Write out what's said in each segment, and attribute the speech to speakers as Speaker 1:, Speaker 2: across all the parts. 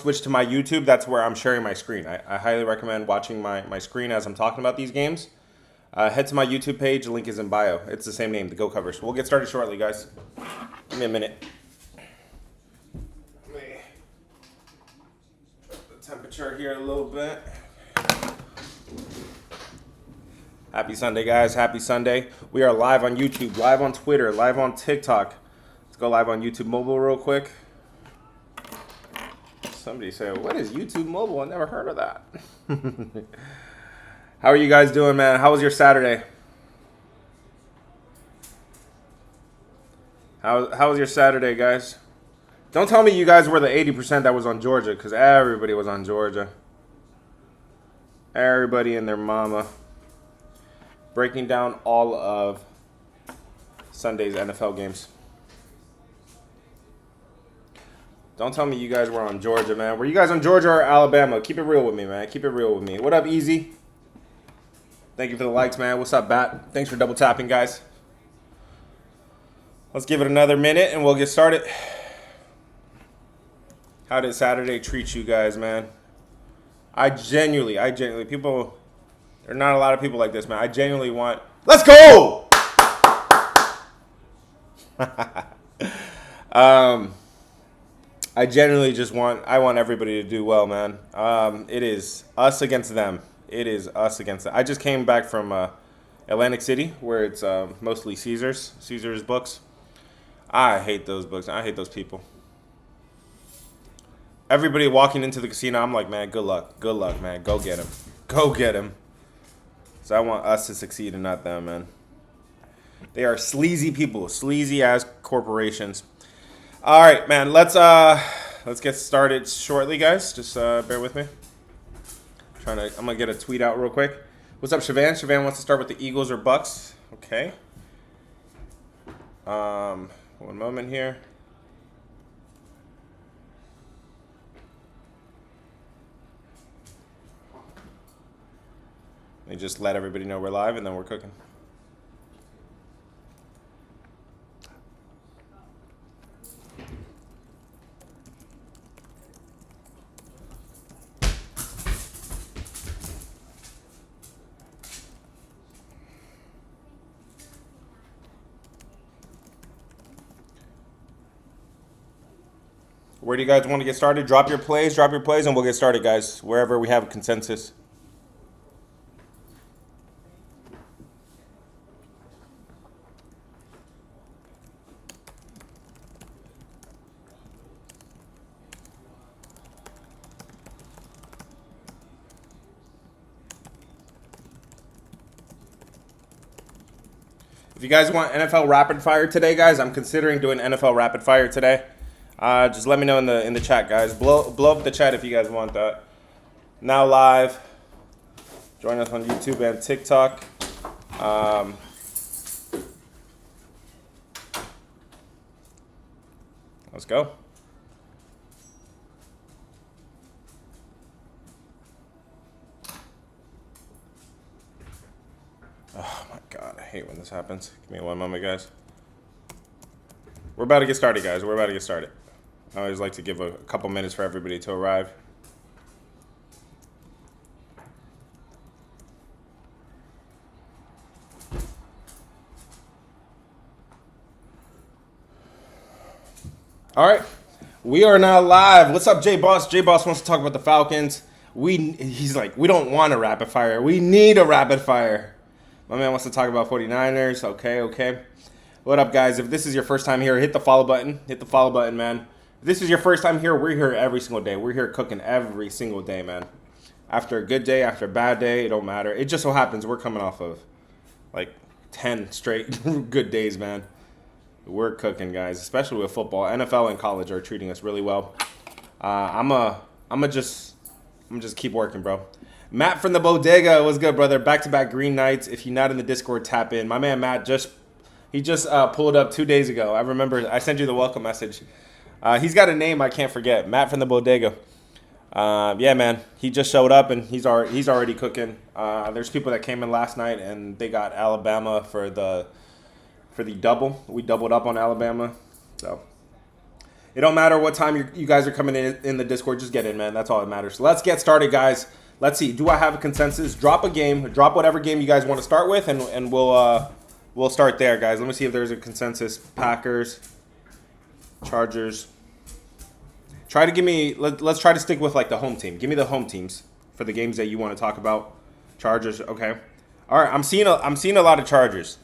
Speaker 1: switch to my YouTube, that's where I'm sharing my screen. I highly recommend watching my screen as I'm talking about these games. Head to my YouTube page. The link is in bio. It's the same name, the Go Covers. We'll get started shortly, guys. Give me a minute. Let me drop the temperature here a little bit. Happy Sunday, guys. Happy Sunday. We are live on YouTube, live on Twitter, live on TikTok. Let's go live on YouTube Mobile real quick. Somebody said, what is YouTube Mobile? I never heard of that. How are you guys doing, man? How was your Saturday? How was your Saturday, guys? Don't tell me you guys were the 80% that was on Georgia, because everybody was on Georgia. Everybody and their mama. Breaking down all of Sunday's NFL games. Don't tell me you guys were on Georgia, man. Were you guys on Georgia or Alabama? Keep it real with me, man. Keep it real with me. What up, Easy? Thank you for the likes, man. What's up, Bat? Thanks for double tapping, guys. Let's give it another minute and we'll get started. How did Saturday treat you guys, man? I genuinely, people, there are not a lot of people like this, man. I genuinely want, let's go! I genuinely just want everybody to do well, man. It is us against them. It is us against them. I just came back from Atlantic City, where it's mostly Caesars books. I hate those books. I hate those people. Everybody walking into the casino, I'm like, man, good luck, man. Go get him. Go get him. So I want us to succeed and not them, man. They are sleazy people, sleazy-ass corporations. All right, man, let's get started shortly, guys. Just bear with me. I'm gonna get a tweet out real quick. What's up, Siobhan? Siobhan wants to start with the Eagles or Bucks. Okay. One moment here. Let me just let everybody know we're live and then we're cooking. Where do you guys want to get started? Drop your plays, and we'll get started, guys, wherever we have a consensus. If you guys want NFL Rapid Fire today, guys, I'm considering doing NFL Rapid Fire today. Just let me know in the chat, guys. Blow up the chat if you guys want that. Now live. Join us on YouTube and TikTok. Let's go. Oh my God, I hate when this happens. Give me one moment, guys. We're about to get started, guys. We're about to get started. I always like to give a couple minutes for everybody to arrive. All right, we are now live. What's up, J Boss? J Boss wants to talk about the Falcons. He's like, we don't want a rapid fire. We need a rapid fire. My man wants to talk about 49ers. Okay. What up, guys? If this is your first time here, hit the follow button. Hit the follow button, man. If this is your first time here, we're here every single day. We're here cooking every single day, man. After a good day, after a bad day, it don't matter. It just so happens we're coming off of like 10 straight good days, man. We're cooking, guys, especially with football. NFL and college are treating us really well. I'm just keep working, bro. Matt from the Bodega, what's good, brother? Back-to-back Green Knights. If you're not in the Discord, tap in. My man Matt just pulled up 2 days ago. I remember I sent you the welcome message. He's got a name I can't forget. Matt from the Bodega. Yeah, man. He just showed up and he's already cooking. There's people that came in last night and they got Alabama for the double. We doubled up on Alabama. So It don't matter what time you guys are coming in the Discord. Just get in, man. That's all that matters. So let's get started, guys. Let's see. Do I have a consensus? Drop a game. Drop whatever game you guys want to start with, and we'll start there, guys. Let me see if there's a consensus. Packers, Chargers. Try to give me. Let's try to stick with like the home team. Give me the home teams for the games that you want to talk about. Chargers. Okay. All right. I'm seeing a lot of Chargers.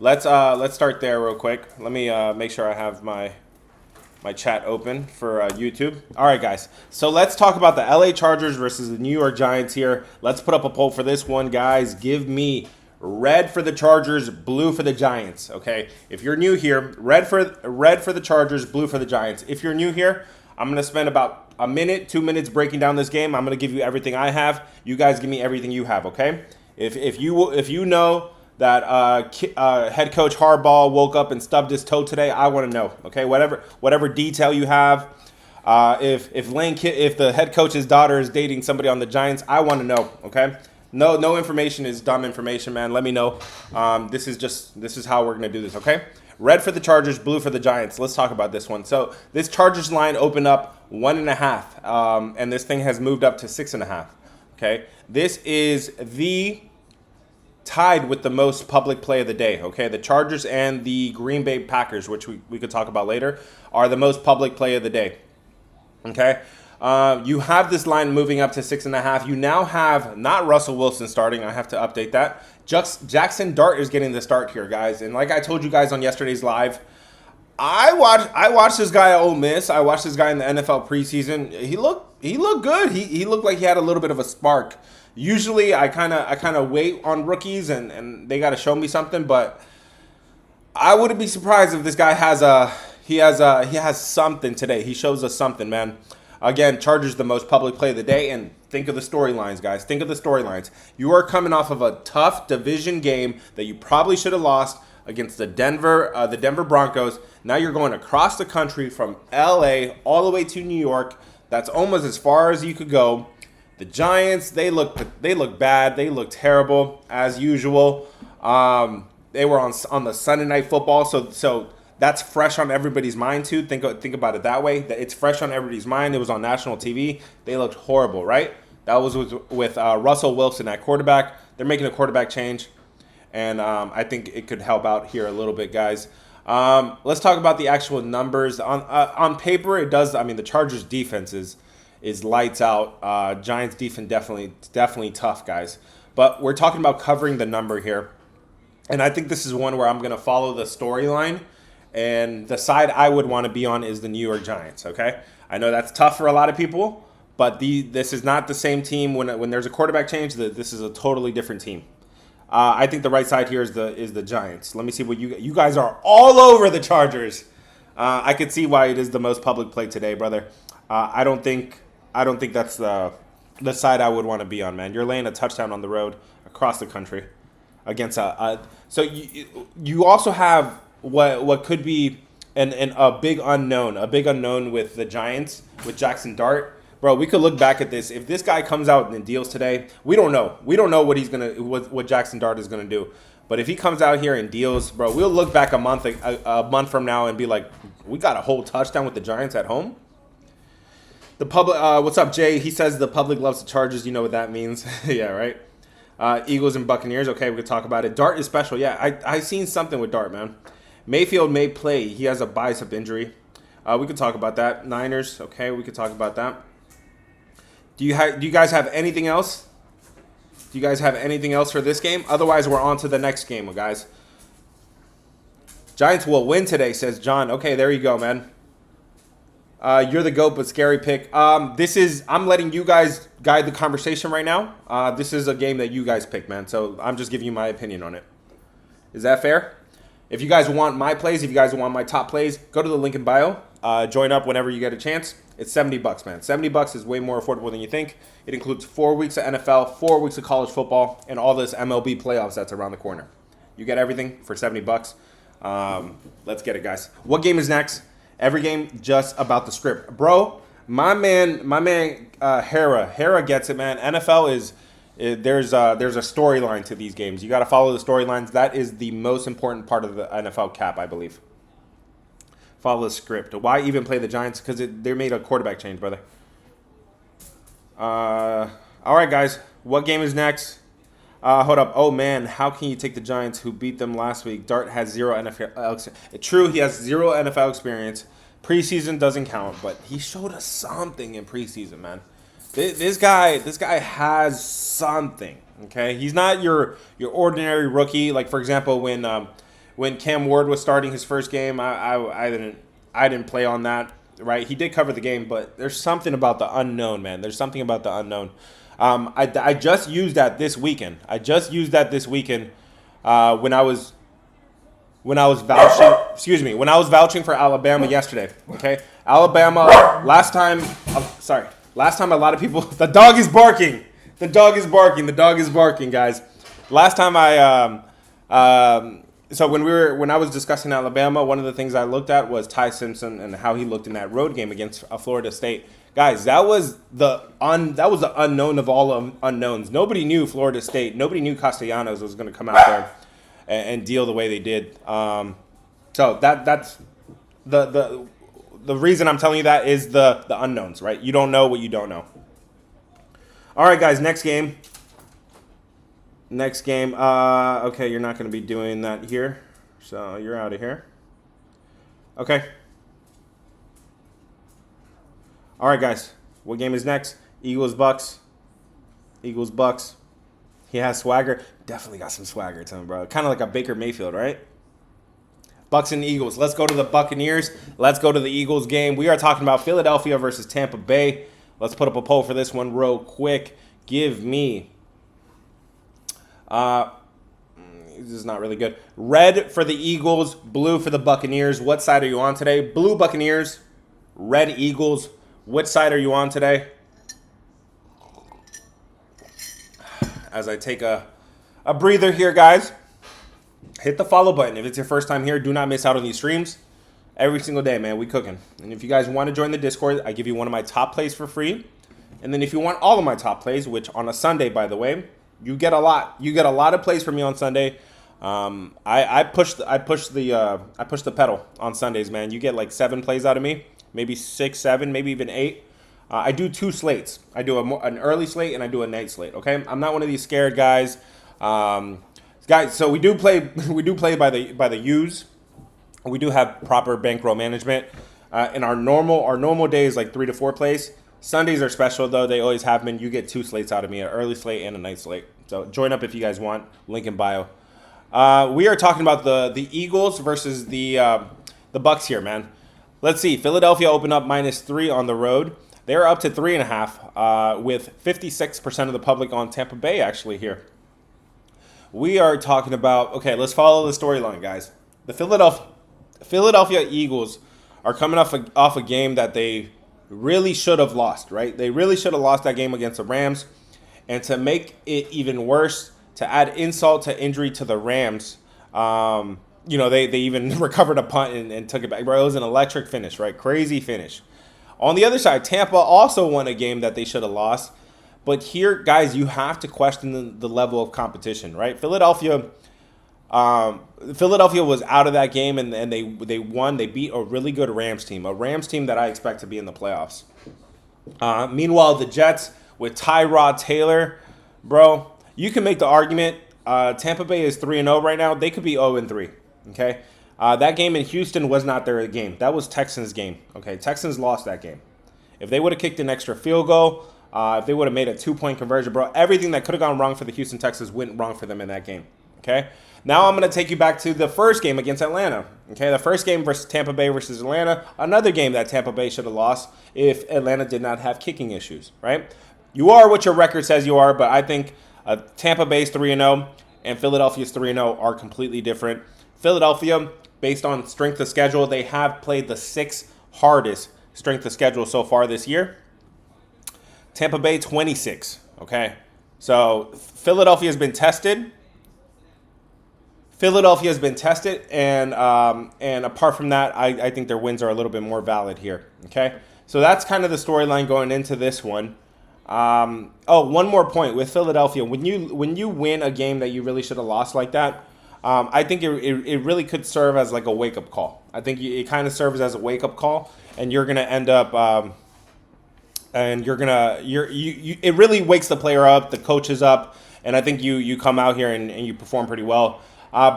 Speaker 1: Let's start there real quick. Let me make sure I have my chat open for YouTube. All right, guys. So let's talk about the LA Chargers versus the New York Giants here. Let's put up a poll for this one, guys. Give me red for the Chargers, blue for the Giants. Okay. If you're new here, red for the Chargers, blue for the Giants. If you're new here, I'm gonna spend about a minute, 2 minutes breaking down this game. I'm gonna give you everything I have. You guys give me everything you have. Okay. If you know that head coach Harbaugh woke up and stubbed his toe today, I want to know. Okay, whatever detail you have. If the head coach's daughter is dating somebody on the Giants, I want to know. Okay, no information is dumb information, man. Let me know. This is how we're gonna do this. Okay, red for the Chargers, blue for the Giants. Let's talk about this one. So this Chargers line opened up 1.5, and this thing has moved up to 6.5. Okay, this is tied with the most public play of the day. Okay, the Chargers and the Green Bay Packers, which we could talk about later, are the most public play of the day. Okay, you have this line moving up to 6.5. You now have not Russell Wilson starting. I have to update that. Jackson Dart is getting the start here, guys. And like I told you guys on yesterday's live, I watched this guy at Ole Miss. I watched this guy in the NFL preseason. He looked good. He looked like he had a little bit of a spark. Usually, I kind of wait on rookies, and they got to show me something. But I wouldn't be surprised if this guy has something today. He shows us something, man. Again, Chargers the most public play of the day, and think of the storylines, guys. Think of the storylines. You are coming off of a tough division game that you probably should have lost against the Denver Broncos. Now you're going across the country from LA all the way to New York. That's almost as far as you could go. The Giants, they look bad. They look terrible as usual. They were on the Sunday Night Football, so that's fresh on everybody's mind too. Think about it that way. That it's fresh on everybody's mind. It was on national TV. They looked horrible, right? That was with Russell Wilson at quarterback. They're making a quarterback change, and I think it could help out here a little bit, guys. Let's talk about the actual numbers. On paper, it does. I mean, the Chargers' defense is lights out. Giants defense definitely tough, guys. But we're talking about covering the number here. And I think this is one where I'm going to follow the storyline. And the side I would want to be on is the New York Giants, okay? I know that's tough for a lot of people, but this is not the same team. When there's a quarterback change, this is a totally different team. I think the right side here is the Giants. Let me see what you guys are all over the Chargers. I could see why it is the most public play today, brother. I don't think that's the side I would want to be on, man. You're laying a touchdown on the road across the country against so you also have what could be a big unknown with the Giants with Jackson Dart. Bro, we could look back at this. If this guy comes out and deals today, we don't know. We don't know what Jackson Dart is gonna do. But if he comes out here and deals, bro, we'll look back a month from now and be like, we got a whole touchdown with the Giants at home. The public, what's up, Jay? He says the public loves the Chargers. You know what that means? Yeah, right. Eagles and Buccaneers. Okay, we could talk about it. Dart is special. Yeah, I seen something with Dart, man. Mayfield may play. He has a bicep injury. We could talk about that. Niners. Okay, we could talk about that. Do you guys have anything else? Do you guys have anything else for this game? Otherwise, we're on to the next game, guys. Giants will win today, says John. Okay, there you go, man. You're the GOAT, but scary pick. I'm letting you guys guide the conversation right now. This is a game that you guys picked, man. So I'm just giving you my opinion on it. Is that fair? If you guys want my plays, if you guys want my top plays, go to the link in bio. Join up whenever you get a chance. It's $70, man. $70 is way more affordable than you think. It includes 4 weeks of NFL, 4 weeks of college football, and all this MLB playoffs that's around the corner. You get everything for $70. Let's get it, guys. What game is next? Every game just about the script, bro. My man, Hera gets it, man. NFL there's a storyline to these games. You got to follow the storylines. That is the most important part of the NFL cap, I believe. Follow the script. Why even play the Giants? Because they made a quarterback change, brother. All right, guys. What game is next? Hold up. Oh, man. How can you take the Giants who beat them last week? Dart has 0 NFL experience. True, he has 0 NFL experience. Preseason doesn't count, but he showed us something in preseason, man. This guy has something, okay? He's not your ordinary rookie. Like, for example, when Cam Ward was starting his first game, I didn't play on that, right? He did cover the game, but there's something about the unknown, man. There's something about the unknown. I just used that this weekend. When I was vouching. Excuse me. When I was vouching for Alabama yesterday. Okay, Alabama. Last time a lot of people. The dog is barking. The dog is barking, guys. Last time so when I was discussing Alabama, one of the things I looked at was Ty Simpson and how he looked in that road game against Florida State. Guys, that was the unknown of all unknowns. Nobody knew Florida State. Nobody knew Castellanos was going to come out there and deal the way they did. So that's the reason I'm telling you that is the unknowns, right? You don't know what you don't know. All right, guys, next game. Okay, you're not going to be doing that here, so you're out of here. Okay. All right, guys. What game is next? Eagles-Bucks. He has swagger. Definitely got some swagger to him, bro. Kind of like a Baker Mayfield, right? Bucks and Eagles. Let's go to the Buccaneers. Let's go to the Eagles game. We are talking about Philadelphia versus Tampa Bay. Let's put up a poll for this one real quick. Give me... this is not really good. Red for the Eagles, blue for the Buccaneers. What side are you on today? Blue Buccaneers, red Eagles. Which side are you on today? As I take a breather here, guys. Hit the follow button. If it's your first time here, do not miss out on these streams. Every single day, man, we cooking. And if you guys want to join the Discord, I give you one of my top plays for free. And then if you want all of my top plays, which on a Sunday, by the way, you get a lot. You get a lot of plays from me on Sunday. I push the pedal on Sundays, man. You get like 7 plays out of me, maybe 6, 7, maybe even 8. I do 2 slates. I do an early slate and I do a night slate. Okay, I'm not one of these scared guys. Guys, so we do play by the U's. We do have proper bankroll management. In our normal days, like 3 to 4 plays. Sundays are special though. They always have been. You get 2 slates out of me, an early slate and a night slate. So join up if you guys want. Link in bio. We are talking about the Eagles versus the Bucks here, man. Let's see. Philadelphia opened up -3 on the road. They're up to 3.5 with 56% of the public on Tampa Bay actually here. We are talking about, okay, let's follow the storyline, guys. The Philadelphia Eagles are coming off a game that they really should have lost, right? They really should have lost that game against the Rams. And to make it even worse, to add insult to injury to the Rams, they even recovered a punt and took it back. Bro, it was an electric finish, right? Crazy finish. On the other side, Tampa also won a game that they should have lost. But here, guys, you have to question the level of competition, right? Philadelphia was out of that game, and they won. They beat a really good Rams team, a Rams team that I expect to be in the playoffs. Meanwhile, the Jets with Tyrod Taylor, bro, you can make the argument. Tampa Bay is 3-0 right now. They could be 0-3, okay? That game in Houston was not their game. That was Texans' game, okay? Texans lost that game. If they would have kicked an extra field goal, if they would have made a 2-point conversion, bro, everything that could have gone wrong for the Houston Texans went wrong for them in that game, okay? Now I'm going to take you back to the first game against Atlanta, okay? The first game versus Tampa Bay versus Atlanta, another game that Tampa Bay should have lost if Atlanta did not have kicking issues, right? You are what your record says you are, but I think Tampa Bay's 3-0 and Philadelphia's 3-0 are completely different. Philadelphia, based on strength of schedule, they have played the 6th hardest strength of schedule so far this year. Tampa Bay, 26, okay? So Philadelphia has been tested. And apart from that, I think their wins are a little bit more valid here, okay? So that's kind of the storyline going into this one. One more point with Philadelphia. When you win a game that you really should have lost like that, I think it really could serve as like a wake up call. I think it kind of serves as a wake up call, and you're gonna end up. And it really wakes the player up, the coaches up, and I think you come out here and you perform pretty well.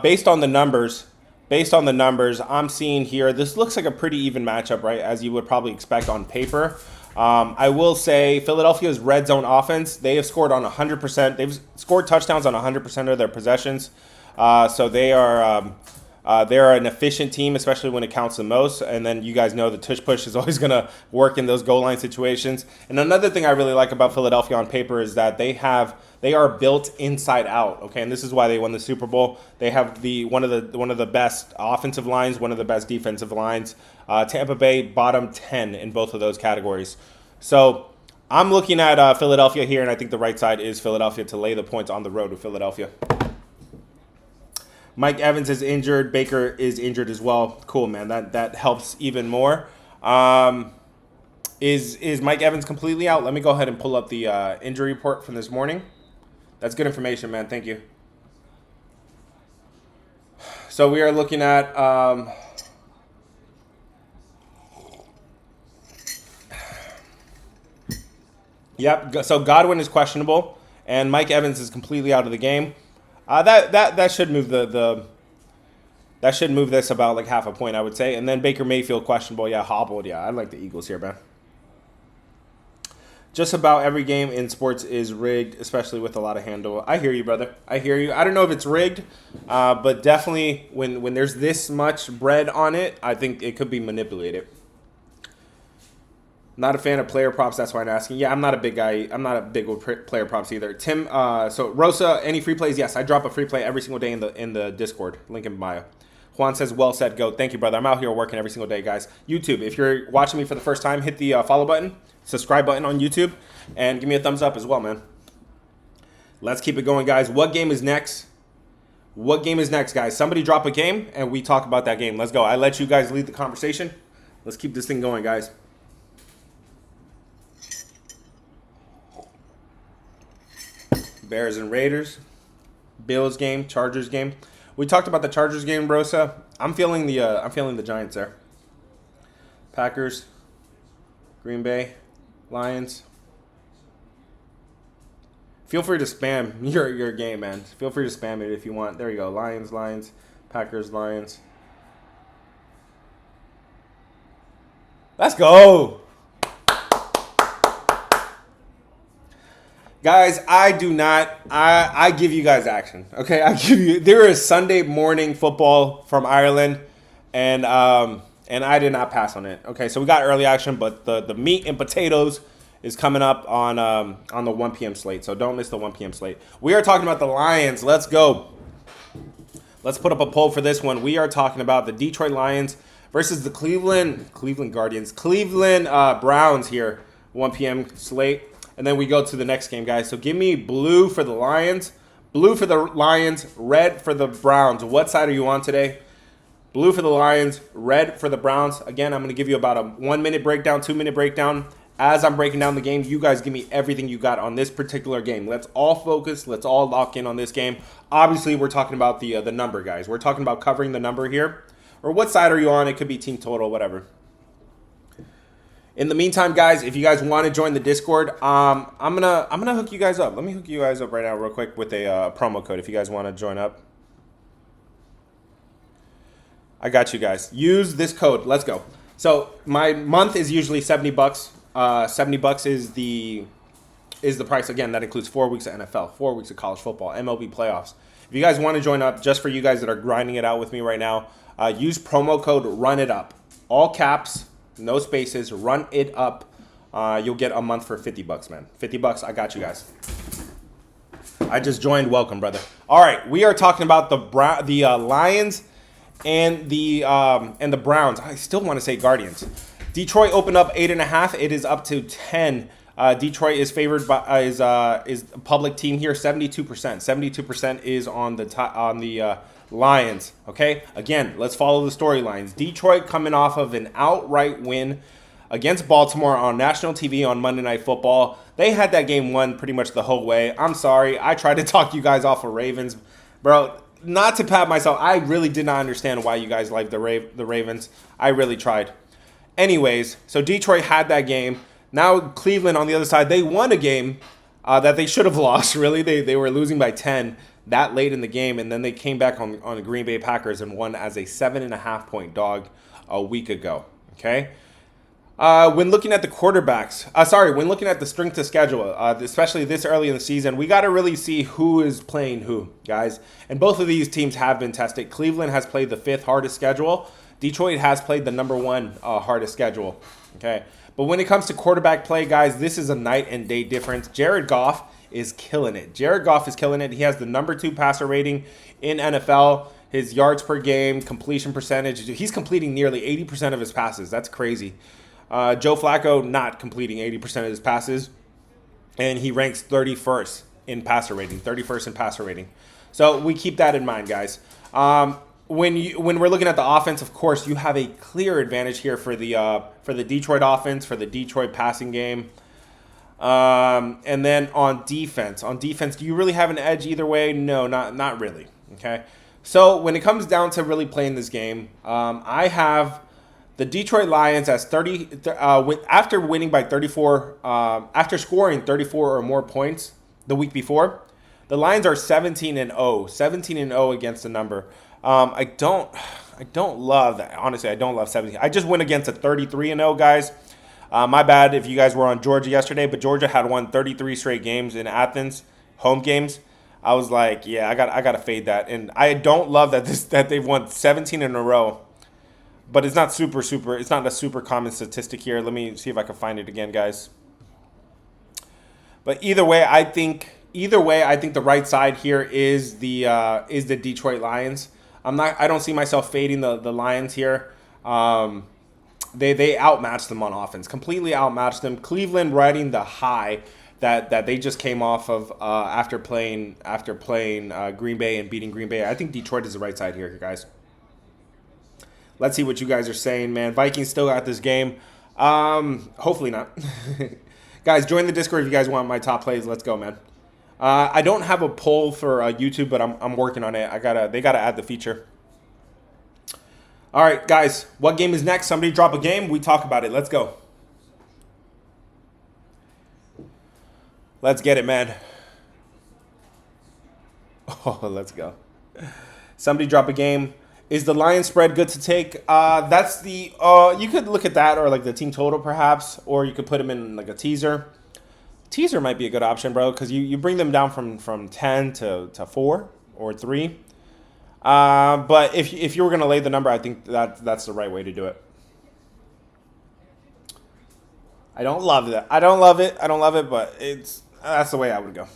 Speaker 1: Based on the numbers, I'm seeing here this looks like a pretty even matchup, right? As you would probably expect on paper. I will say Philadelphia's red zone offense, they have scored on 100%. They've scored touchdowns on 100% of their possessions. So they're an efficient team, especially when it counts the most. And then you guys know the tush push is always going to work in those goal line situations. And another thing I really like about Philadelphia on paper is that they are built inside out. Okay, and this is why they won the Super Bowl. They have one of the best offensive lines, one of the best defensive lines. Tampa Bay bottom 10 in both of those categories. So I'm looking at Philadelphia here, and I think the right side is Philadelphia to lay the points on the road with Philadelphia. Mike Evans is injured. Baker is injured as well. Cool, man. That helps even more. Is Mike Evans completely out? Let me go ahead and pull up the injury report from this morning. That's good information, man. Thank you. So we are looking at yep. So Godwin is questionable, and Mike Evans is completely out of the game. That should move that should move this about like half a point, I would say. And then Baker Mayfield questionable, hobbled. I like the Eagles here, man. Just about every game in sports is rigged, especially with a lot of handle. I hear you, brother. I hear you. I don't know if it's rigged, but definitely when there's this much bread on it, I think it could be manipulated. Not a fan of player props. That's why I'm asking. Yeah, I'm not a big guy. I'm not a big with player props either. Tim, so Rosa, any free plays? Yes, I drop a free play every single day in the Discord. Link in bio. Juan says, well said, GOAT. Thank you, brother. I'm out here working every single day, guys. YouTube, if you're watching me for the first time, hit the follow button, subscribe button on YouTube, and give me a thumbs up as well, man. Let's keep it going, guys. What game is next? What game is next, guys? Somebody drop a game, and we talk about that game. Let's go. I let you guys lead the conversation. Let's keep this thing going, guys. Bears and Raiders, Bills game, Chargers game. We talked about the Chargers game, Rosa. I'm feeling the Giants there. Packers, Green Bay, Lions. Feel free to spam your game, man. Feel free to spam it if you want. There you go. Lions, Packers, Lions. Let's go. Guys, I give you guys action. Okay, there is Sunday morning football from Ireland, and I did not pass on it. Okay, so we got early action, but the meat and potatoes is coming up on the 1 p.m. slate, so don't miss the 1 p.m. slate. We are talking about the Lions. Let's go. Let's put up a poll for this one. We are talking about the Detroit Lions versus the Cleveland Browns here, 1 p.m. slate. And then we go to the next game, guys. So give me blue for the Lions, red for the Browns. What side are you on today? Blue for the Lions, red for the Browns. Again, I'm going to give you about a 1-minute breakdown, 2-minute breakdown. As I'm breaking down the game, you guys give me everything you got on this particular game. Let's all focus. Let's all lock in on this game. Obviously, we're talking about the number, guys. We're talking about covering the number here. Or what side are you on? It could be team total, whatever. In the meantime, guys, if you guys want to join the Discord, I'm gonna hook you guys up. Let me hook you guys up right now real quick with a promo code if you guys want to join up. I got you guys. Use this code. Let's go. So my month is usually $70. $70 is the price. Again, that includes 4 weeks of NFL, 4 weeks of college football, MLB playoffs. If you guys want to join up, just for you guys that are grinding it out with me right now, use promo code RUNITUP. All caps. No spaces. Run it up. You'll get a month for $50, man. $50. I got you guys. I just joined. Welcome, brother. All right, we are talking about the Lions and the Browns. I still want to say Guardians. Detroit opened up 8.5. It is up to 10. Detroit is favored by is a public team here. 72%. 72% is on the Lions, okay? Again, let's follow the storylines. Detroit coming off of an outright win against Baltimore on national TV on Monday Night Football. They had that game won pretty much the whole way. I'm sorry. I tried to talk you guys off of Ravens. Bro, not to pat myself, I really did not understand why you guys like the Ravens. I really tried. Anyways, so Detroit had that game. Now Cleveland on the other side, they won a game that they should have lost, really. They were losing by 10 that late in the game, and then they came back on the Green Bay Packers and won as a 7.5-point dog a week ago, okay? When looking at the quarterbacks, when looking at the strength of schedule, especially this early in the season, we got to really see who is playing who, guys. And both of these teams have been tested. Cleveland has played the 5th hardest schedule. Detroit has played the number 1 hardest schedule, okay? But when it comes to quarterback play, guys, this is a night and day difference. Jared Goff is killing it. Jared Goff is killing it. He has the number 2 passer rating in NFL. His yards per game, completion percentage, he's completing nearly 80% of his passes. That's crazy. Joe Flacco not completing 80% of his passes, and he ranks 31st in passer rating. 31st in passer rating. So we keep that in mind, guys. When we're looking at the offense, of course, you have a clear advantage here for the Detroit offense, for the Detroit passing game. And then on defense, do you really have an edge either way? No, not really. Okay. So when it comes down to really playing this game, I have the Detroit Lions as 30 after winning by 34, after scoring 34 or more points the week before. The Lions are 17-0 against the number. I don't love that. Honestly, I don't love 17. I just went against a 33-0, guys. My bad if you guys were on Georgia yesterday, but Georgia had won 33 straight games in Athens, home games. I was like, yeah, I got to fade that. And I don't love that they've won 17 in a row. But it's not it's not a super common statistic here. Let me see if I can find it again, guys. But either way, I think the right side here is the Detroit Lions. I don't see myself fading the Lions here. They outmatched them on offense, completely outmatched them. Cleveland riding the high that they just came off of after playing Green Bay and beating Green Bay. I think Detroit is the right side here, guys. Let's see what you guys are saying, man. Vikings still got this game. Hopefully not. Guys, join the Discord if you guys want my top plays. Let's go, man. I don't have a poll for YouTube, but I'm working on it. They gotta add the feature. All right, guys. What game is next? Somebody drop a game. We talk about it. Let's go. Let's get it, man. Oh, let's go. Somebody drop a game. Is the Lions spread good to take? That's the you could look at that or like the team total perhaps, or you could put them in like a teaser. Teaser might be a good option, bro, because you bring them down from 10 to 4 or 3. But if you were gonna lay the number, I think that's the right way to do it. I don't love that. I don't love it, but that's the way I would go.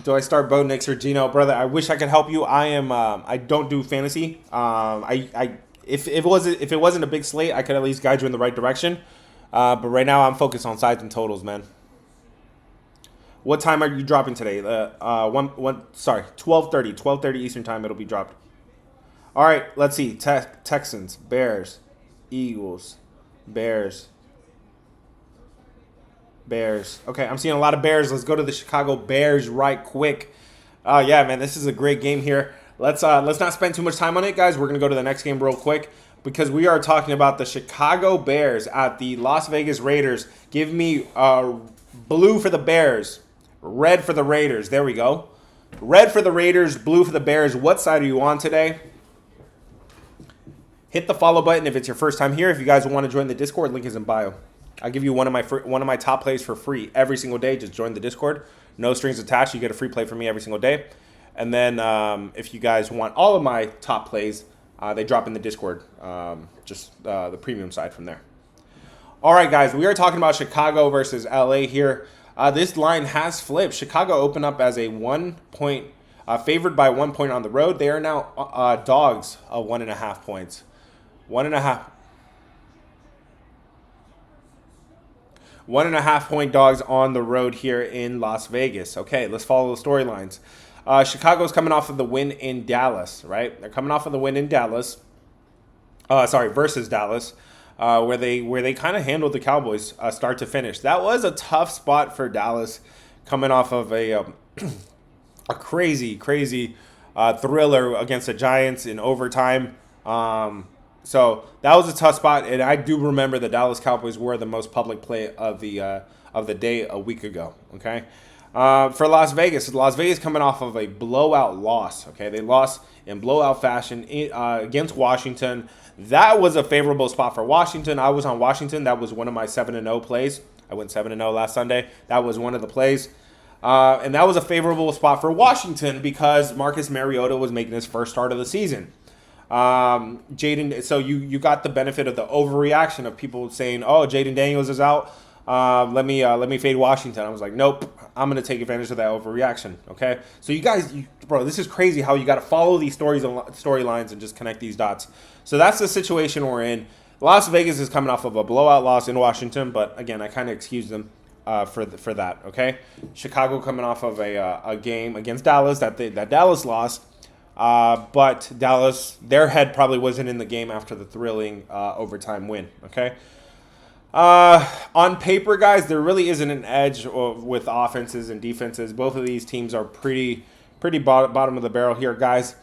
Speaker 1: Do I start Bo Nix or Geno, brother? I wish I could help you. I don't do fantasy. If it wasn't a big slate, I could at least guide you in the right direction. But right now, I'm focused on sides and totals, man. What time are you dropping today? 12:30 Eastern time. It'll be dropped. All right, let's see. Texans, Bears, Eagles, Bears. Okay, I'm seeing a lot of Bears. Let's go to the Chicago Bears right quick. Yeah, man, this is a great game here. Let's not spend too much time on it, guys. We're gonna go to the next game real quick because we are talking about the Chicago Bears at the Las Vegas Raiders. Give me blue for the Bears, red for the Raiders. There we go. Red for the Raiders, blue for the Bears. What side are you on today? Hit the follow button if it's your first time here. If you guys want to join the Discord, link is in bio. I'll give you one of my top plays for free every single day. Just join the Discord. No strings attached. You get a free play from me every single day. And then if you guys want all of my top plays, they drop in the Discord. Just the premium side from there. All right, guys. We are talking about Chicago versus LA here. This line has flipped. Chicago opened up as a 1 point, favored by 1 point on the road. They are now dogs of 1.5 points. 1.5 point dogs on the road here in Las Vegas. Okay, let's follow the storylines. Chicago's coming off of the win in Dallas, right? They're coming off of the win in Dallas. Versus Dallas, where they kind of handled the Cowboys start to finish. That was a tough spot for Dallas, coming off of a a crazy thriller against the Giants in overtime. So that was a tough spot, and I do remember the Dallas Cowboys were the most public play of the day a week ago. Okay, for Las Vegas coming off of a blowout loss. Okay, they lost in blowout fashion against Washington. That was a favorable spot for Washington. I was on Washington. That was one of my 7-0 plays. I went 7-0 last Sunday. That was one of the plays. And that was a favorable spot for Washington because Marcus Mariota was making his first start of the season. Jaden, so you got the benefit of the overreaction of people saying, "Oh, Jaden Daniels is out. Let me fade Washington." I was like, "Nope, I'm gonna take advantage of that overreaction." Okay, so you guys, bro, this is crazy how you got to follow these storylines and just connect these dots. So that's the situation we're in. Las Vegas is coming off of a blowout loss in Washington, but again, I kind of excuse them for that. Okay, Chicago coming off of a game against Dallas that Dallas lost. But Dallas, their head probably wasn't in the game after the thrilling overtime win. Okay. On paper, guys, there really isn't an edge with offenses and defenses. Both of these teams are pretty bottom of the barrel here, guys.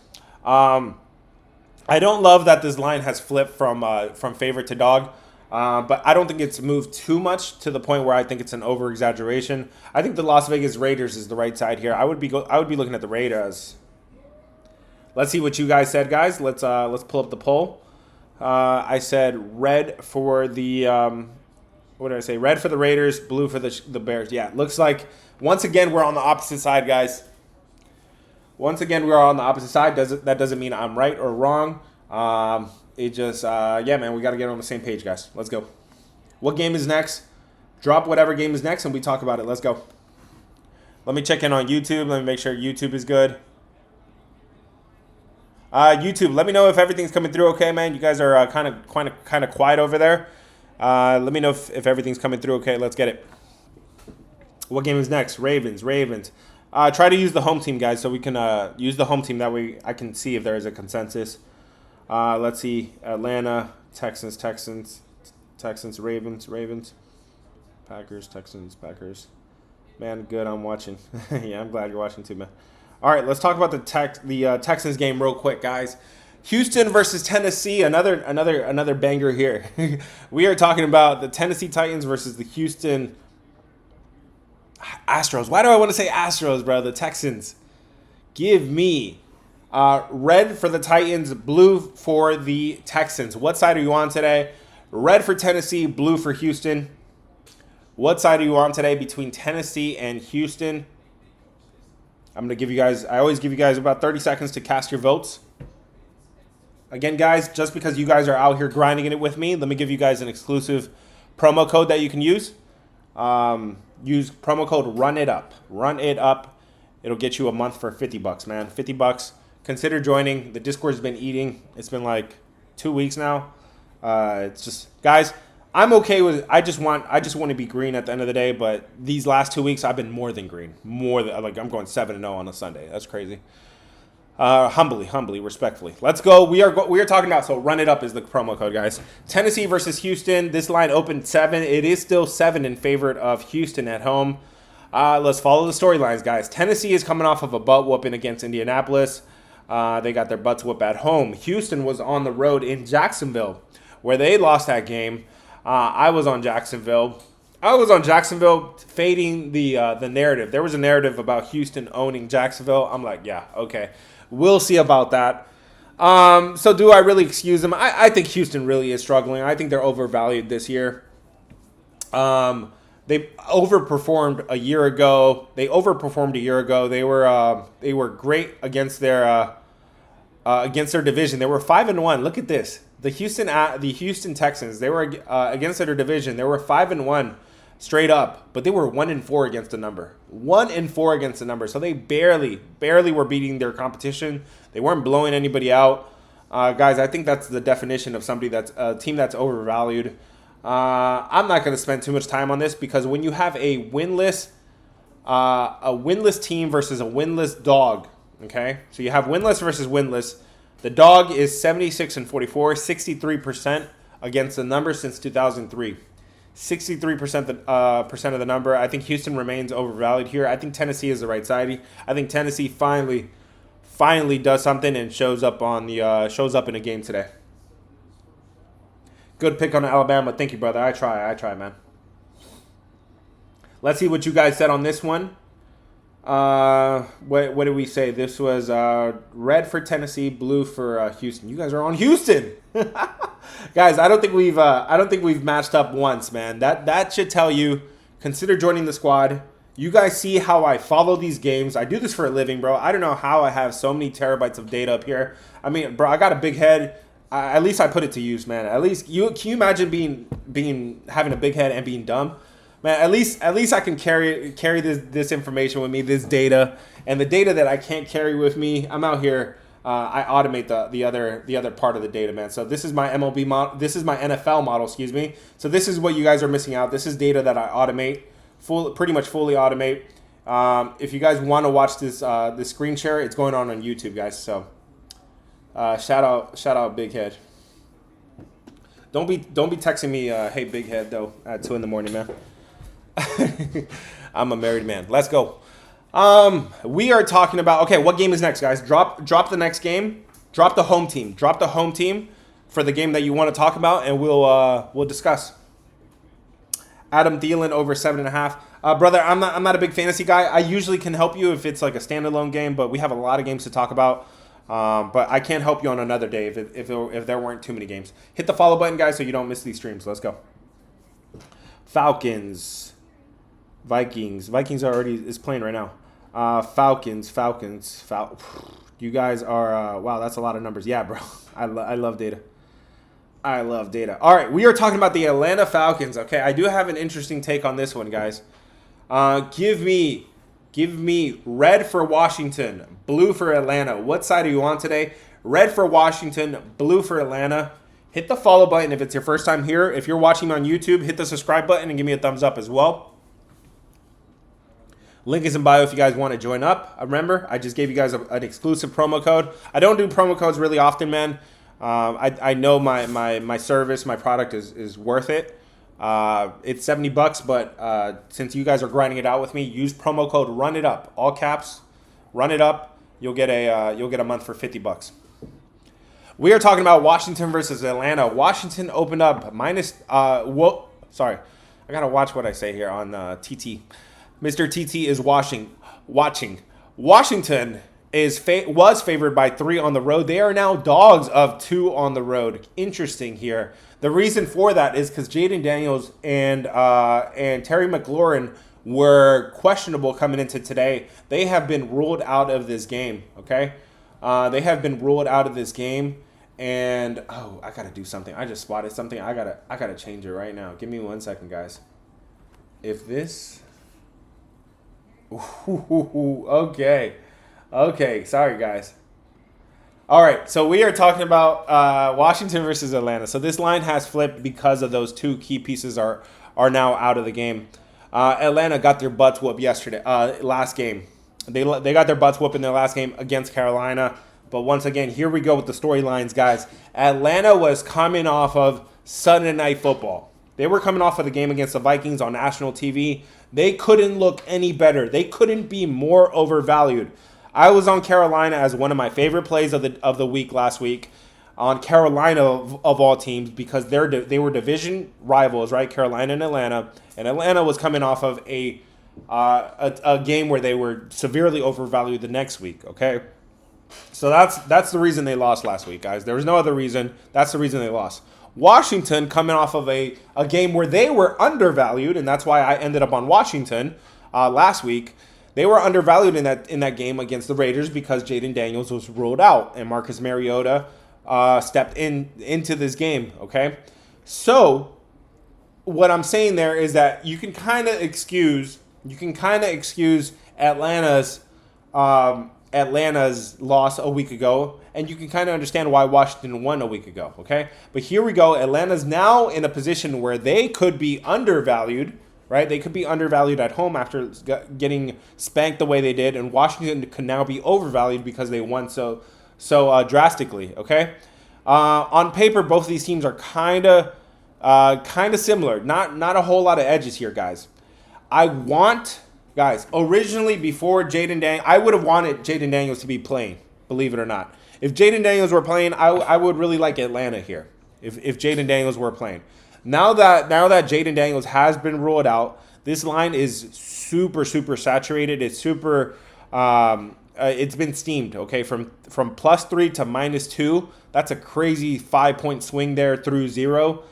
Speaker 1: I don't love that this line has flipped from favorite to dog. But I don't think it's moved too much to the point where I think it's an over exaggeration. I think the Las Vegas Raiders is the right side here. I would be looking at the Raiders. Let's see what you guys said, guys. Let's pull up the poll. I said red for the what did I say? Red for the Raiders, blue for the Bears. Yeah, looks like once again we're on the opposite side, guys. Once again we're on the opposite side. That doesn't mean I'm right or wrong. It just yeah, man, we got to get on the same page, guys. Let's go. What game is next? Drop whatever game is next, and we talk about it. Let's go. Let me check in on YouTube. Let me make sure YouTube is good. YouTube, let me know if everything's coming through okay, man. You guys are kind of quiet over there. Let me know if everything's coming through okay. Let's get it. What game is next? Ravens. Try to use the home team, guys, so we can use the home team. That way I can see if there is a consensus. Let's see. Atlanta, Texans, Ravens. Packers. Man, good, I'm watching. Yeah, I'm glad you're watching too, man. All right, let's talk about the Texans game real quick, guys. Houston versus Tennessee, another banger here. We are talking about the Tennessee Titans versus the Houston Astros. Why do I want to say Astros, bro? The Texans. Give me red for the Titans, blue for the Texans. What side are you on today? Red for Tennessee, blue for Houston. What side are you on today between Tennessee and Houston? I'm going to give you guys, I always give you guys about 30 seconds to cast your votes. Again, guys, just because you guys are out here grinding it with me, let me give you guys an exclusive promo code that you can use. Use promo code RUNITUP. Run it up. It'll get you a month for $50, man. $50. Consider joining. The Discord's been eating. It's been like 2 weeks now. It's just, guys, I'm okay with it. I just want to be green at the end of the day, but these last 2 weeks I've been more than green. Like I'm going 7-0 on a Sunday. That's crazy. Humbly, respectfully. Let's go. We are talking about, so run it up is the promo code, guys. Tennessee versus Houston. This line opened 7. It is still 7 in favor of Houston at home. Let's follow the storylines, guys. Tennessee is coming off of a butt whooping against Indianapolis. They got their butts whooped at home. Houston was on the road in Jacksonville, where they lost that game. I was on Jacksonville. Fading the narrative. There was a narrative about Houston owning Jacksonville. I'm like, yeah, okay. We'll see about that. So do I really excuse them? I think Houston really is struggling. I think they're overvalued this year. They overperformed a year ago. They were great against their division. They were 5-1. Look at this. The Houston Texans, they were against their division. They were 5-1 straight up, but they were 1-4 against the number. 1-4 against the number. So they barely were beating their competition. They weren't blowing anybody out. Guys, I think that's the definition of somebody that's a team that's overvalued. I'm not going to spend too much time on this because when you have a winless team versus a winless dog, okay? So you have winless versus winless. The dog is 76-44, 63% against the number since 2003. 63% percent of the number. I think Houston remains overvalued here. I think Tennessee is the right side. I think Tennessee finally does something and shows up in a game today. Good pick on Alabama. Thank you, brother. I try, man. Let's see what you guys said on this one. What did we say? This was red for Tennessee, blue for Houston. You guys are on Houston. Guys, I don't think we've matched up once, man. That should tell you, consider joining the squad. You guys see how I follow these games. I do this for a living, bro. I don't know how I have so many terabytes of data up here. I mean, bro, I got a big head. At least I put it to use, man. At least can you imagine having a big head and being dumb? Man, at least I can carry this information with me, this data, and the data that I can't carry with me, I'm out here. I automate the other part of the data, man. So this is my MLB model. This is my NFL model, excuse me. So this is what you guys are missing out. This is data that I automate, pretty much fully automate. If you guys want to watch this screen share, it's going on YouTube, guys. So shout out Big Head. Don't be texting me, hey Big Head though at 2 a.m, man. I'm a married man. Let's go. We are talking about, okay, what game is next, guys? Drop the next game. Drop the home team. Drop the home team for the game that you want to talk about, and we'll discuss. Adam Thielen over 7.5. Brother, I'm not a big fantasy guy. I usually can help you if it's like a standalone game, but we have a lot of games to talk about. But I can't help you on another day if there weren't too many games. Hit the follow button, guys, so you don't miss these streams. Let's go. Falcons. Vikings is playing right now. Falcons. You guys are, wow, that's a lot of numbers. Yeah, bro. I love data. I love data. All right, we are talking about the Atlanta Falcons. Okay, I do have an interesting take on this one, guys. Give me red for Washington, blue for Atlanta. What side are you on today? Red for Washington, blue for Atlanta. Hit the follow button if it's your first time here. If you're watching on YouTube, hit the subscribe button and give me a thumbs up as well. Link is in bio if you guys want to join up. Remember, I just gave you guys an exclusive promo code. I don't do promo codes really often, man. I know my service, my product is worth it. It's $70, but since you guys are grinding it out with me, use promo code Run It Up, all caps. Run It Up. You'll get a month for $50. We are talking about Washington versus Atlanta. Washington opened up minus. Sorry, I gotta watch what I say here on TT. Mr. TT is watching. Washington was favored by 3 on the road. They are now dogs of 2 on the road. Interesting here. The reason for that is because Jaden Daniels and Terry McLaurin were questionable coming into today. They have been ruled out of this game. Okay, they have been ruled out of this game. And I gotta do something. I just spotted something. I gotta change it right now. Give me 1 second, guys. If this. Okay. Sorry, guys. All right. So we are talking about Washington versus Atlanta. So this line has flipped because of those 2 key pieces are now out of the game. Atlanta got their butts whooped yesterday. Last game, they got their butts whooped in their last game against Carolina. But once again, here we go with the storylines, guys. Atlanta was coming off of Sunday Night Football. They were coming off of the game against the Vikings on national TV. They couldn't look any better. They couldn't be more overvalued. I was on Carolina as one of my favorite plays of the week last week. On Carolina of all teams because they were division rivals, right? Carolina and Atlanta was coming off of a game where they were severely overvalued the next week. Okay, so that's the reason they lost last week, guys. There was no other reason. That's the reason they lost. Washington coming off of a game where they were undervalued, and that's why I ended up on Washington last week. They were undervalued in that game against the Raiders because Jaden Daniels was ruled out and Marcus Mariota stepped into this game. Okay, so what I'm saying there is that you can kind of excuse Atlanta's loss a week ago, and you can kind of understand why Washington won a week ago, okay? But here we go. Atlanta's now in a position where they could be undervalued, right? They could be undervalued at home after getting spanked the way they did, and Washington could now be overvalued because they won so drastically, okay? On paper, both of these teams are kind of Kind of similar. Not a whole lot of edges here, guys. Guys, originally before Jayden Daniels, I would have wanted Jayden Daniels to be playing, believe it or not. If Jayden Daniels were playing, I would really like Atlanta here. If Jayden Daniels were playing. Now that Jayden Daniels has been ruled out, this line is super saturated. It's super it's been steamed, okay? From +3 to -2. That's a crazy 5-point swing there through 0.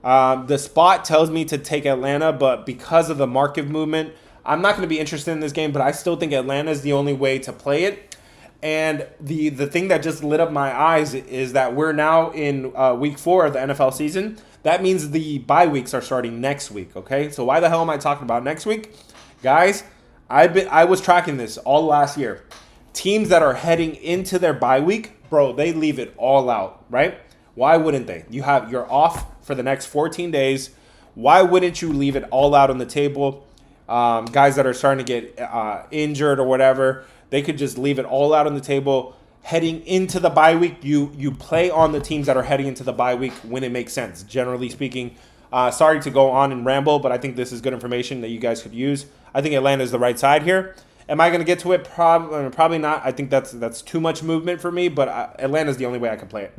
Speaker 1: The spot tells me to take Atlanta, but because of the market movement, I'm not going to be interested in this game, but I still think Atlanta is the only way to play it. And the thing that just lit up my eyes is that we're now in week 4 of the NFL season. That means the bye weeks are starting next week, okay? So why the hell am I talking about next week? Guys, I was tracking this all last year. Teams that are heading into their bye week, bro, they leave it all out, right? Why wouldn't they? You're off for the next 14 days. Why wouldn't you leave it all out on the table? Guys that are starting to get injured or whatever, they could just leave it all out on the table. Heading into the bye week, you play on the teams that are heading into the bye week when it makes sense, generally speaking. Sorry to go on and ramble, but I think this is good information that you guys could use. I think Atlanta is the right side here. Am I going to get to it? Probably not. I think that's too much movement for me, but Atlanta is the only way I can play it.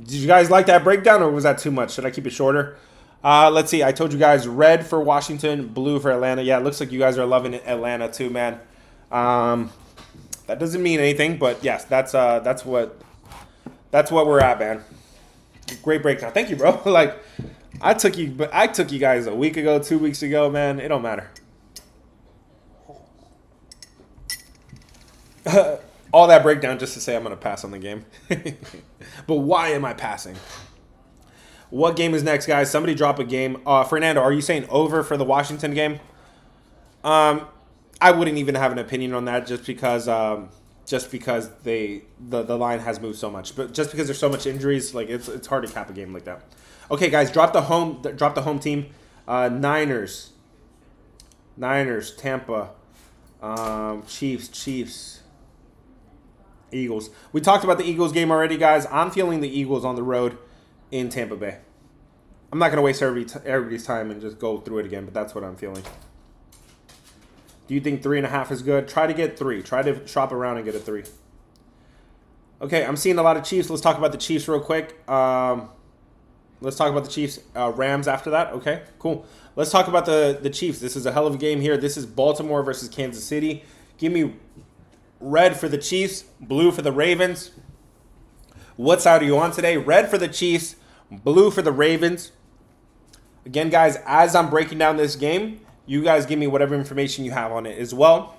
Speaker 1: Did you guys like that breakdown, or was that too much? Should I keep it shorter? Let's see. I told you guys red for Washington, blue for Atlanta. Yeah, it looks like you guys are loving Atlanta too, man. That doesn't mean anything, but yes, that's what we're at, man. Great breakdown. Thank you, bro. Like I took you guys a week ago, 2 weeks ago, man. It don't matter. All that breakdown just to say I'm going to pass on the game. But why am I passing? What game is next, guys? Somebody drop a game. Fernando, are you saying over for the Washington game? I wouldn't even have an opinion on that just because the line has moved so much. But just because there's so much injuries, like it's hard to cap a game like that. Okay, guys, drop the home team. Niners, Tampa, Chiefs, Eagles. We talked about the Eagles game already, guys. I'm feeling the Eagles on the road in Tampa Bay. I'm not going to waste everybody's time and just go through it again, but that's what I'm feeling. Do you think 3.5 is good? Try to get 3. Try to shop around and get a 3. Okay, I'm seeing a lot of Chiefs. Let's talk about the Chiefs real quick. Let's talk about the Chiefs. Rams after that. Okay, cool. Let's talk about the Chiefs. This is a hell of a game here. This is Baltimore versus Kansas City. Give me red for the Chiefs, blue for the Ravens. What side are you on today? Red for the Chiefs, blue for the Ravens. Again, guys, as I'm breaking down this game, you guys give me whatever information you have on it as well.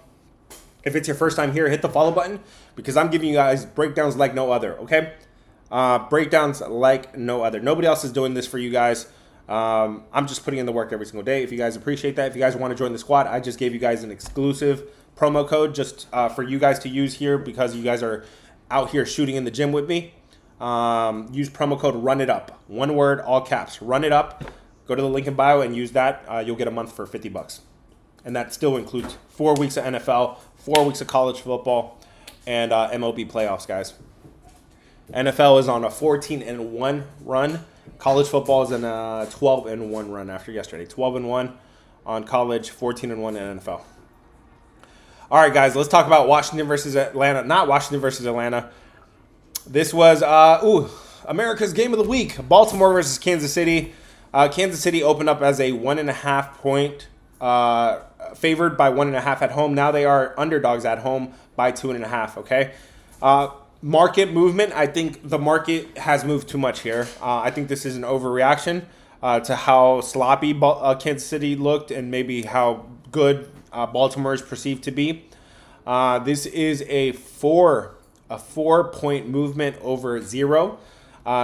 Speaker 1: If it's your first time here, hit the follow button because I'm giving you guys breakdowns like no other, okay? Breakdowns like no other. Nobody else is doing this for you guys. I'm just putting in the work every single day. If you guys appreciate that, if you guys want to join the squad, I just gave you guys an exclusive promo code just for you guys to use here because you guys are out here shooting in the gym with me. Use promo code RUNITUP. One word, all caps. Run it up. Go to the link in bio and use that. You'll get a month for $50. And that still includes 4 weeks of NFL, 4 weeks of college football, and MLB playoffs, guys. NFL is on a 14-1 run. College football is in a 12-1 run after yesterday. 12-1 on college, 14-1 in NFL. All right, guys, let's talk about Washington versus Atlanta. Not Washington versus Atlanta. This was America's game of the week. Baltimore versus Kansas City. Kansas City opened up as a 1.5 point favored by 1.5 at home. Now they are underdogs at home by 2.5. Okay. Market movement. I think the market has moved too much here. I think this is an overreaction to how sloppy Kansas City looked and maybe how good Baltimore is perceived to be. This is a 4-point movement over 0.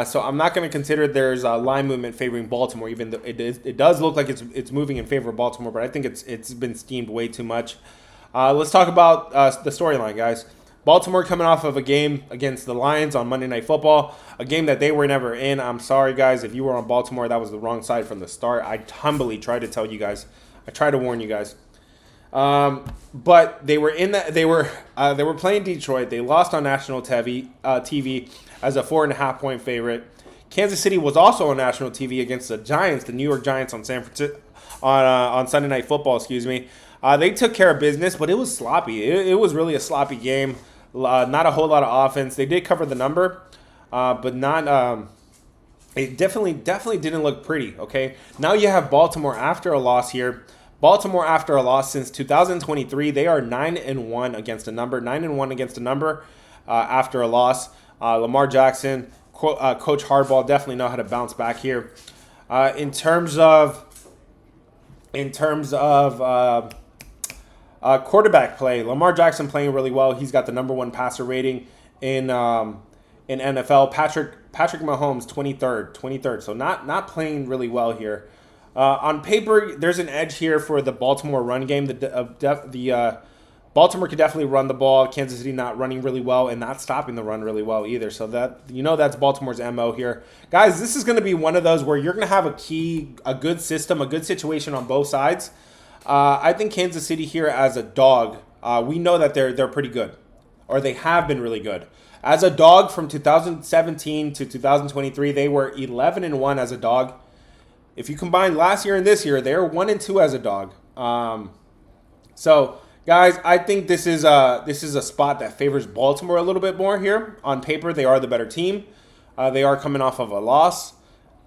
Speaker 1: So I'm not going to consider there's a line movement favoring Baltimore, even though it does look like it's moving in favor of Baltimore, but I think it's been steamed way too much. Let's talk about the storyline, guys. Baltimore coming off of a game against the Lions on Monday Night Football, a game that they were never in. I'm sorry, guys. If you were on Baltimore, that was the wrong side from the start. I humbly tried to tell you guys. I tried to warn you guys. But they were in that. They were playing Detroit. They lost on national TV as a 4.5 point favorite. Kansas City was also on national TV against the Giants, the New York Giants on on Sunday Night Football. Excuse me. They took care of business, but it was sloppy. It was really a sloppy game. Not a whole lot of offense. They did cover the number, but not. It definitely didn't look pretty. Okay, now you have Baltimore after a loss here. Baltimore after a loss since 2023, they are 9-1 against a number. 9-1 against a number after a loss. Lamar Jackson, Coach Harbaugh definitely know how to bounce back here. In terms of quarterback play, Lamar Jackson playing really well. He's got the #1 passer rating in NFL. Patrick Mahomes 23rd. So not playing really well here. On paper, there's an edge here for the Baltimore run game. The Baltimore could definitely run the ball. Kansas City not running really well and not stopping the run really well either. So that's Baltimore's MO here. Guys, this is going to be one of those where you're going to have a good system, a good situation on both sides. I think Kansas City here as a dog, we know that they're pretty good, or they have been really good. As a dog from 2017 to 2023, they were 11-1 as a dog. If you combine last year and this year, they're 1-2 as a dog. So, guys, I think this is a spot that favors Baltimore a little bit more here. On paper, they are the better team. They are coming off of a loss.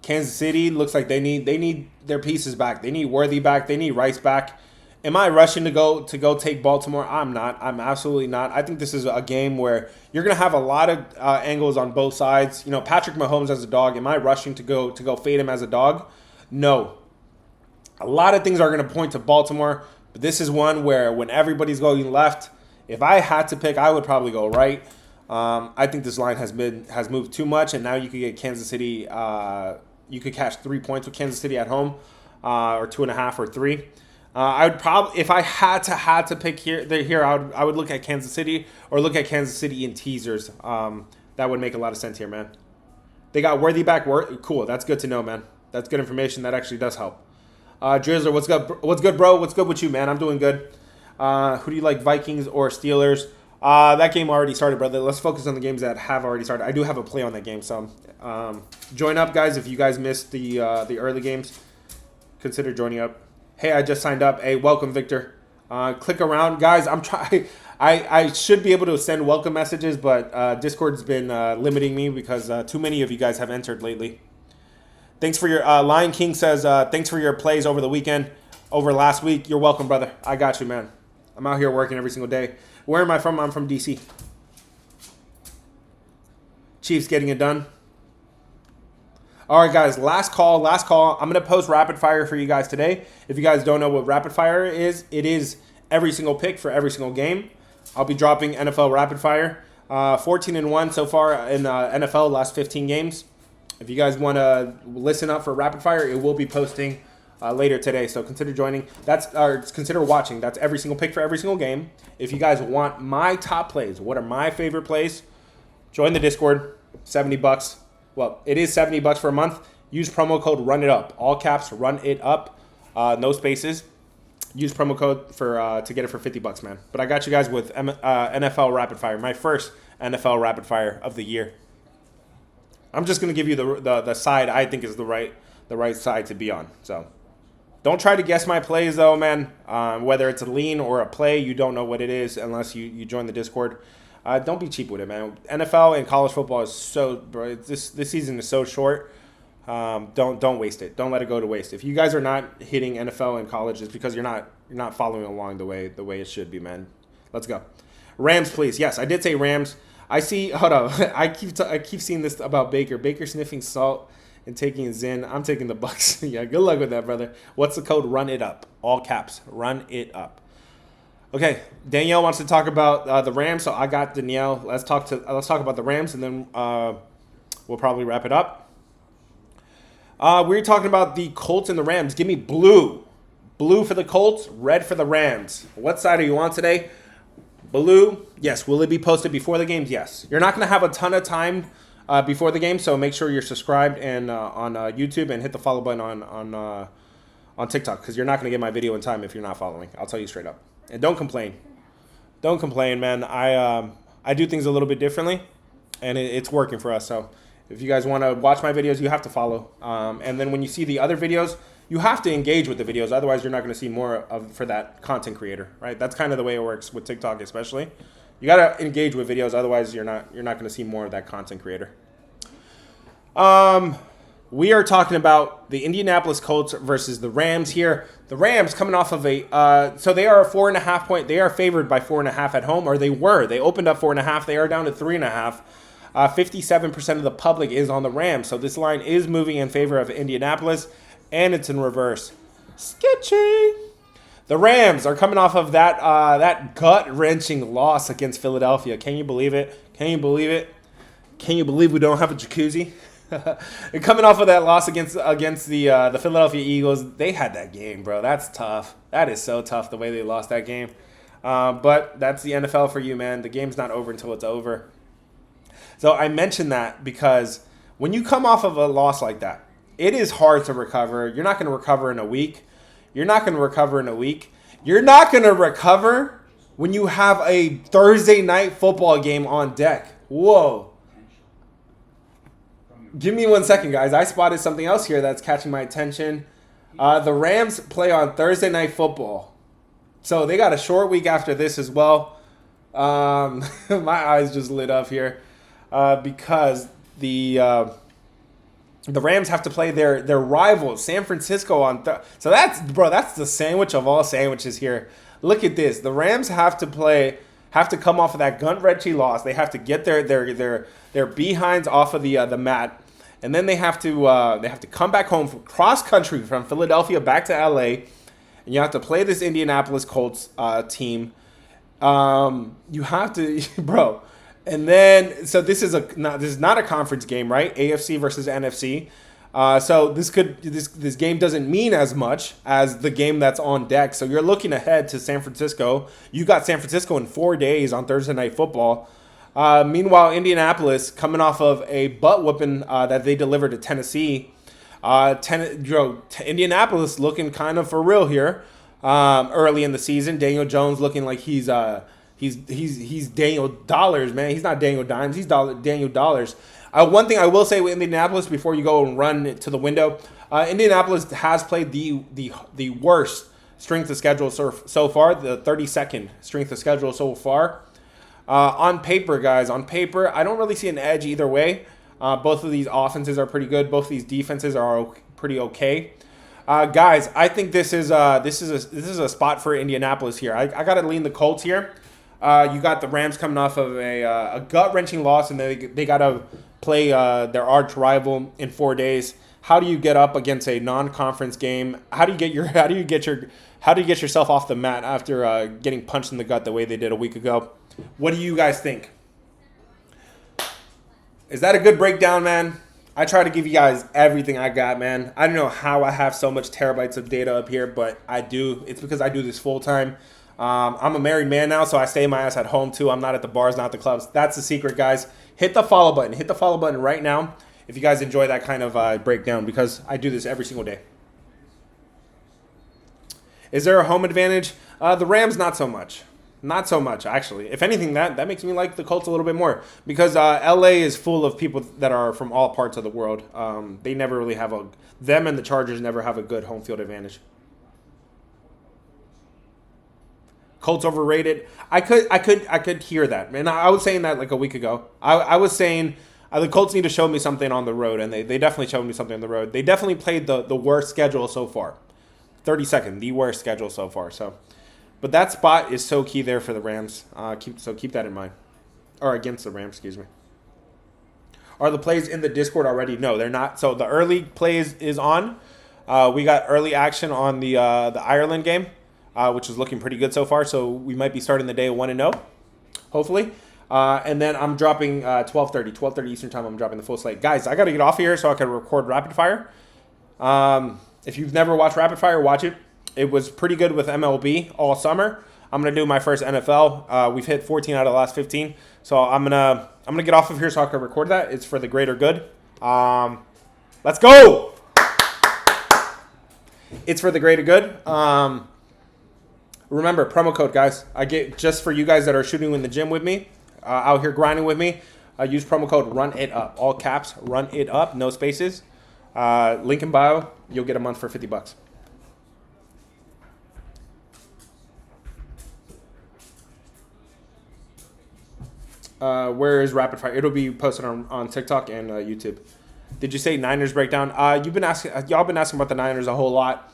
Speaker 1: Kansas City looks like they need their pieces back. They need Worthy back. They need Rice back. Am I rushing to go take Baltimore? I'm not. I'm absolutely not. I think this is a game where you're going to have a lot of angles on both sides. You know, Patrick Mahomes as a dog. Am I rushing to go fade him as a dog? No. A lot of things are going to point to Baltimore, but this is one where when everybody's going left, if I had to pick, I would probably go right. I think this line has moved too much, and now you could get Kansas City. You could catch 3 points with Kansas City at home, or 2.5 or 3. I would probably, if I had to pick here, I would look at Kansas City or look at Kansas City in teasers. That would make a lot of sense here, man. They got Worthy back. Cool. That's good to know, man. That's good information. That actually does help. Drizzler, what's good? What's good, bro? What's good with you, man? I'm doing good. Who do you like, Vikings or Steelers? That game already started, brother. Let's focus on the games that have already started. I do have a play on that game, so join up, guys. If you guys missed the early games, consider joining up. Hey, I just signed up. Hey, welcome, Victor. Click around, guys. I'm trying. I should be able to send welcome messages, but Discord's been limiting me because too many of you guys have entered lately. Thanks for your Lion King says thanks for your plays over the weekend, over last week. You're welcome, brother. I got you, man. I'm out here working every single day. Where am I from? I'm from DC. Chiefs getting it done. All right, guys, last call. I'm going to post rapid fire for you guys today. If you guys don't know what rapid fire is, it is every single pick for every single game. I'll be dropping NFL rapid fire. 14-1 so far in NFL last 15 games. If you guys want to listen up for rapid fire, it will be posting later today. So consider joining. Consider watching. That's every single pick for every single game. If you guys want my top plays, what are my favorite plays? Join the Discord. $70. Well, it is $70 for a month. Use promo code RUNITUP. All caps, run it up. No spaces. Use promo code for to get it for $50, man. But I got you guys with NFL Rapid Fire. My first NFL Rapid Fire of the year. I'm just gonna give you the side I think is the right side to be on. So don't try to guess my plays though, man. Whether it's a lean or a play, you don't know what it is unless you join the Discord. Don't be cheap with it, man. NFL and college football is so, bro. This season is so short. Don't waste it. Don't let it go to waste. If you guys are not hitting NFL and college, it's because you're not following along the way it should be, man. Let's go. Rams, please. Yes, I did say Rams. I see. Hold on. I keep seeing this about Baker. Baker sniffing salt and taking Zen. I'm taking the Bucks. Yeah, good luck with that, brother. What's the code? Run it up. All caps. Run it up. Okay, Danielle wants to talk about the Rams, so I got Danielle. Let's talk about the Rams, and then we'll probably wrap it up. We're talking about the Colts and the Rams. Give me blue for the Colts, red for the Rams. What side are you on today? Blue, yes. Will it be posted before the games? Yes. You're not going to have a ton of time before the game, so make sure you're subscribed and on YouTube and hit the follow button on TikTok because you're not going to get my video in time if you're not following. I'll tell you straight up. And don't complain. Don't complain, man. I do things a little bit differently, and it's working for us. So If you guys want to watch my videos, you have to follow. And then when you see the other videos, you have to engage with the videos. Otherwise, you're not going to see more of for that content creator, right? That's kind of the way it works with TikTok, especially. You got to engage with videos. Otherwise, you're not going to see more of that content creator. We are talking about the Indianapolis Colts versus the Rams here. The Rams coming off of so they are a 4.5 point. They are favored by 4.5 at home, or they were. They opened up 4.5. They are down to 3.5. 57% of the public is on the Rams, so this line is moving in favor of Indianapolis, and it's in reverse. Sketchy. The Rams are coming off of that gut-wrenching loss against Philadelphia. Can you believe it? Can you believe it? Can you believe we don't have a jacuzzi? And coming off of that loss against the Philadelphia Eagles, they had that game, bro. That's tough. That is so tough the way they lost that game. But that's the NFL for you, man. The game's not over until it's over. So I mentioned that because when you come off of a loss like that, it is hard to recover. You're not going to recover in a week. You're not going to recover in a week. You're not going to recover when you have a Thursday night football game on deck. Whoa. Give me 1 second, guys. I spotted something else here that's catching my attention. The Rams play on Thursday night football. So they got a short week after this as well. My eyes just lit up here. Because the Rams have to play their rivals, San Francisco, on so that's the sandwich of all sandwiches here. Look at this. The Rams have to come off of that gut-wrenching loss. They have to get their behinds off of the mat, and then they have to come back home from cross country from Philadelphia back to LA, and you have to play this Indianapolis Colts team. You have to, bro. And then, so this is not a conference game, right? AFC versus NFC. So this game doesn't mean as much as the game that's on deck. So you're looking ahead to San Francisco. You got San Francisco in 4 days on Thursday Night Football. Meanwhile, Indianapolis coming off of a butt whooping that they delivered to Tennessee. Indianapolis looking kind of for real here early in the season. Daniel Jones looking like he's Daniel Dollars, man. He's not Daniel Dimes. He's Daniel Dollars. One thing I will say with Indianapolis before you go and run to the window, Indianapolis has played the worst strength of schedule so far, the 32nd strength of schedule so far. On paper, guys, I don't really see an edge either way. Both of these offenses are pretty good. Both of these defenses are pretty okay. Guys, I think this is a spot for Indianapolis here. I got to lean the Colts here. You got the Rams coming off of a gut-wrenching loss, and they got to play their arch rival in 4 days. How do you get up against a non-conference game? How do you get yourself off the mat after getting punched in the gut the way they did a week ago? What do you guys think? Is that a good breakdown, man? I try to give you guys everything I got, man. I don't know how I have so much terabytes of data up here, but I do. It's because I do this full time. I'm a married man now, so I stay my ass at home too. I'm not at the bars, not the clubs. That's the secret, guys. Hit the follow button. Hit the follow button right now if you guys enjoy that kind of breakdown, because I do this every single day. Is there a home advantage? The Rams, not so much. Not so much, actually. If anything, that makes me like the Colts a little bit more, because LA is full of people that are from all parts of the world. They never really have them and the Chargers never have a good home field advantage. Colts overrated. I could hear that, and I was saying that like a week ago. I was saying the Colts need to show me something on the road, and they definitely showed me something on the road. They definitely played the worst schedule so far. 32nd, the worst schedule so far. So. But that spot is so key there for the Rams. Keep that in mind. Or against the Rams, excuse me. Are the plays in the Discord already? No, they're not. So the early plays is on. We got early action on the Ireland game, which is looking pretty good so far. So we might be starting the day 1-0, hopefully. And then I'm dropping 12:30 Eastern time. I'm dropping the full slate. Guys, I got to get off here so I can record Rapid Fire. If you've never watched Rapid Fire, watch it. It was pretty good with MLB all summer. I'm gonna do my first NFL. We've hit 14 out of the last 15, so I'm gonna get off of here so I can record that. It's for the greater good. Let's go. It's for the greater good. Remember, promo code, guys. I get just for you guys that are shooting in the gym with me, out here grinding with me. Use promo code RUNITUP. All caps, run it up, no spaces. Link in bio. You'll get a month for $50. Where is Rapid Fire? It'll be posted on TikTok and YouTube. Did you say Niners breakdown? Y'all been asking about the Niners a whole lot.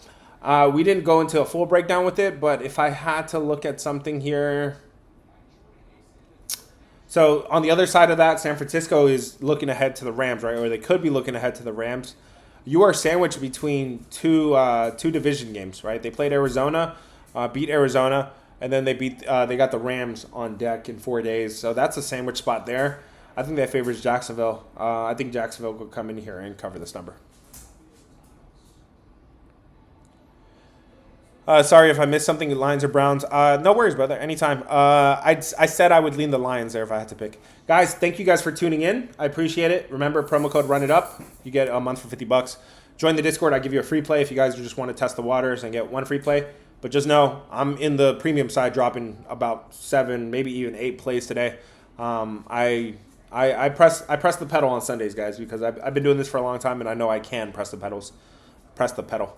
Speaker 1: We didn't go into a full breakdown with it, but if I had to look at something here, so on the other side of that, San Francisco is looking ahead to the Rams, right? Or they could be looking ahead to the Rams. You are sandwiched between two division games, right? They played Arizona, beat Arizona, and then they got the Rams on deck in 4 days. So that's a sandwich spot there. I think that favors Jacksonville. I think Jacksonville could come in here and cover this number. Sorry if I missed something. Lions or Browns? No worries, brother. Anytime. I said I would lean the Lions there if I had to pick. Guys, thank you guys for tuning in. I appreciate it. Remember, promo code RUNITUP. You get a month for $50. Join the Discord. I give you a free play if you guys just want to test the waters and get one free play. But just know, I'm in the premium side, dropping about 7, maybe even 8 plays today. I press the pedal on Sundays, guys, because I've been doing this for a long time, and I know I can press the pedal.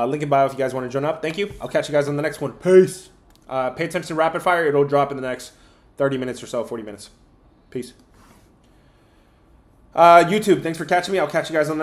Speaker 1: Link in bio if you guys want to join up. Thank you. I'll catch you guys on the next one. Peace. Pay attention to Rapid Fire. It'll drop in the next 30 minutes or so, 40 minutes. Peace. YouTube, thanks for catching me. I'll catch you guys on the